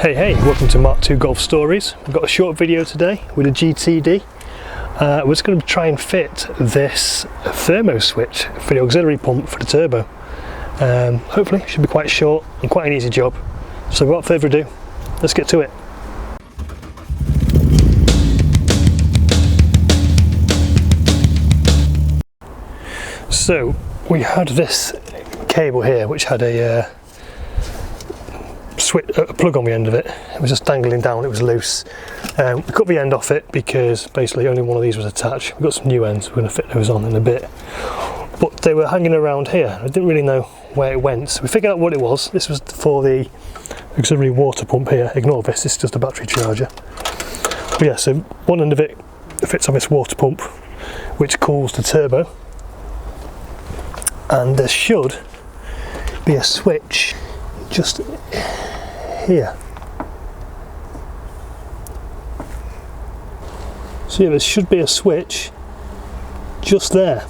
Hey, welcome to MK2 Golf Stories. We've got a short video today with a GTD. We're just going to try and fit this Thermo switch for the auxiliary pump for the turbo. Hopefully it should be quite short and quite an easy job. So without further ado, let's get to it. So we had this cable here which had a plug on the end of it. It was just dangling down, it was loose. We cut the end off it because basically only one of these was attached. We've got some new ends, we're going to fit those on in a bit. But they were hanging around here. I didn't really know where it went. So we figured out what it was. This was for the auxiliary water pump here. Ignore this is just a battery charger. But yeah, so one end of it fits on this water pump which cools the turbo. And there should be a switch just here. So yeah, there should be a switch just there,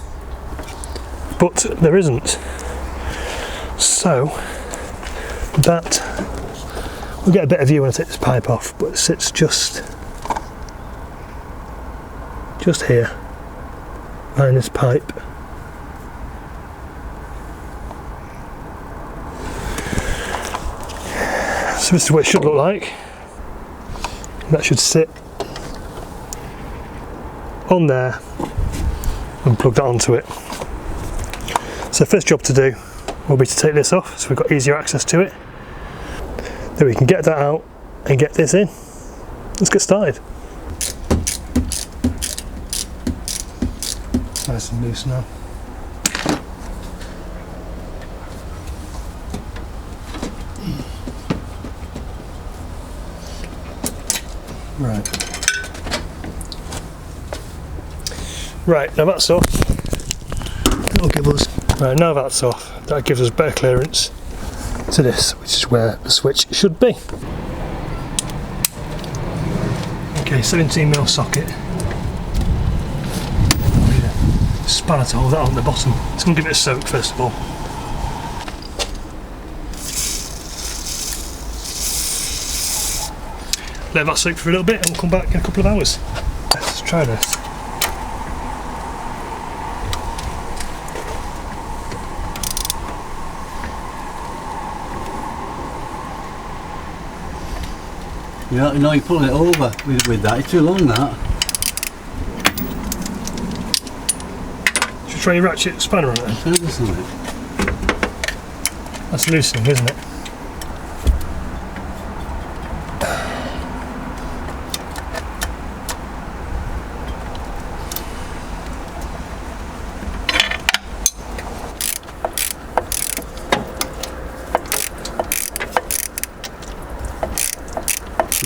but there isn't. So that we'll get a better view when I take this pipe off, but it sits just here behind this pipe. So this is what it should look like. That should sit on there and plug that onto it. So first job to do will be to take this off so we've got easier access to it. Then we can get that out and get this in. Let's get started. Nice and loose now. Right, now that's off. That'll give us, right, now that's off, that gives us better clearance to this, which is where the switch should be. Okay, 17mm socket. Spanner to hold that on the bottom. It's going to give it a soak first of all. Let that soak for a little bit and we'll come back in a couple of hours. Let's try this. You know, you're pulling it over with that, it's too long that. Should we try your ratchet spanner on it then? That's loosening, isn't it?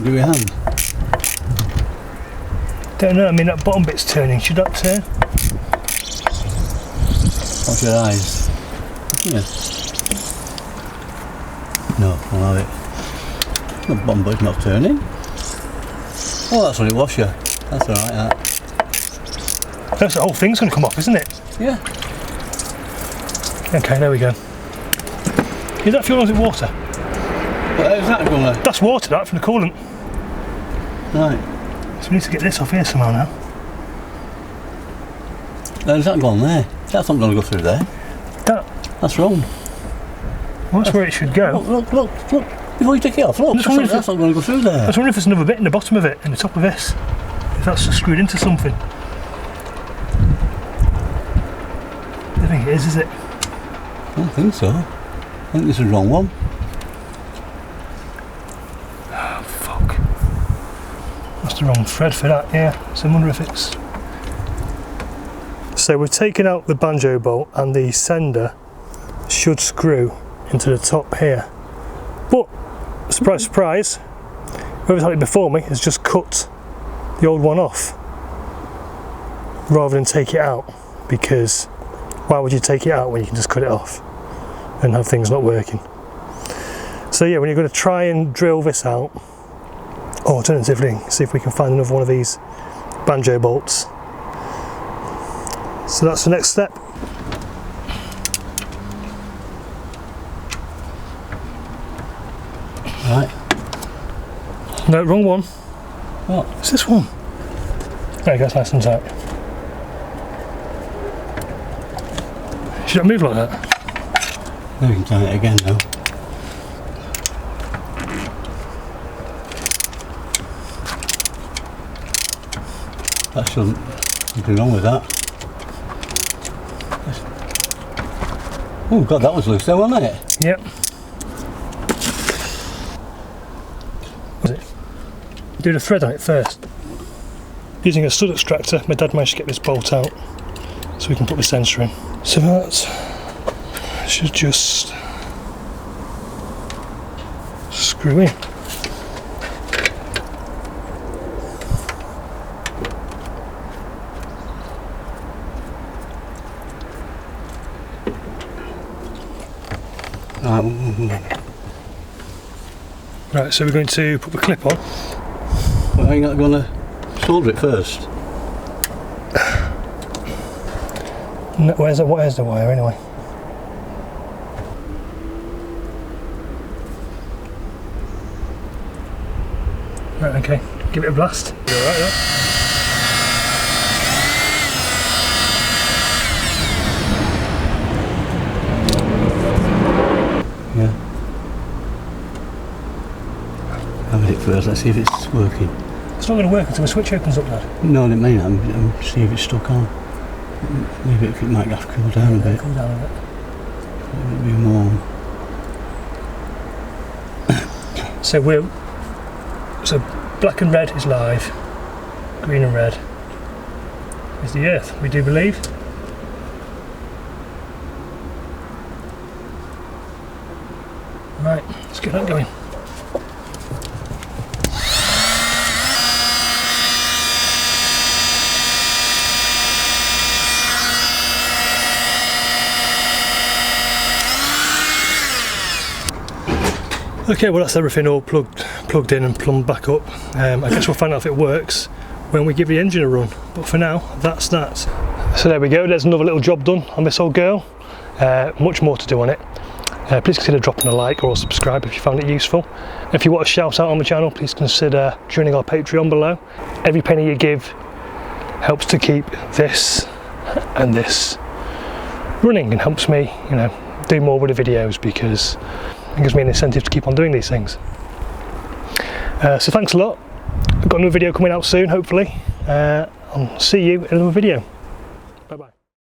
Do your hand? Don't know, I mean that bottom bit's turning, should that turn? Watch your eyes. Yeah. No, I'll have it. The bottom bit's not turning. Oh, that's when it was, yeah. That's alright, that. That's the whole thing's going to come off, isn't it? Yeah. Okay, there we go. Is that fuel or is it water? How's that going there? That's water, that, from the coolant. Right. So we need to get this off here somehow now. How's that gone there? That's not going to go through there. That's wrong. Well, that's where it should go. Look. Before you take it off, look. That's not going to go through there. I was wondering if there's another bit in the bottom of it, in the top of this. If that's just screwed into something. I don't think it is it? I don't think so. I think this is the wrong one. Oh, fuck. That's the wrong thread for that, yeah. So I wonder if it's... So we've taken out the banjo bolt and the sender should screw into the top here. But, surprise, surprise, whoever's had it before me has just cut the old one off rather than take it out, because why would you take it out when you can just cut it off and have things not working? So yeah, when you're going to try and drill this out, or alternatively see if we can find another one of these banjo bolts. So that's the next step. Right. No, wrong one. What? It's this one. There you go, it's nice and tight. Should it move like that? Now we can turn it again though. That shouldn't, nothing wrong with that. Oh god, that was loose there, wasn't it? Yep. Was it? Do the thread on it first. Using a stud extractor, my dad managed to get this bolt out so we can put the sensor in. So that should just screw in. Right, so we're going to put the clip on. Well, are you not going to solder it first? No, where's the wire anyway? Right, okay, give it a blast. You're alright there. Yeah. Have it first, let's see if it's working. It's not going to work until the switch opens up, Dad. No, it may not. I'm see if it's stuck on. Maybe it might have to cool down a bit. Cool down a bit. It'll be warm. So black and red is live, green and red is the earth, we do believe. Right, let's get that going. Okay, well that's everything all plugged in and plumbed back up. I guess we'll find out if it works when we give the engine a run, but for now that's that. So there we go, there's another little job done on this old girl. Much more to do on it. Please consider dropping a like or subscribe if you found it useful. If you want a shout out on the channel, please consider joining our Patreon below. Every penny you give helps to keep this and this running and helps me, you know, do more with the videos because it gives me an incentive to keep on doing these things. So thanks a lot. I've got another video coming out soon, hopefully. I'll see you in another video.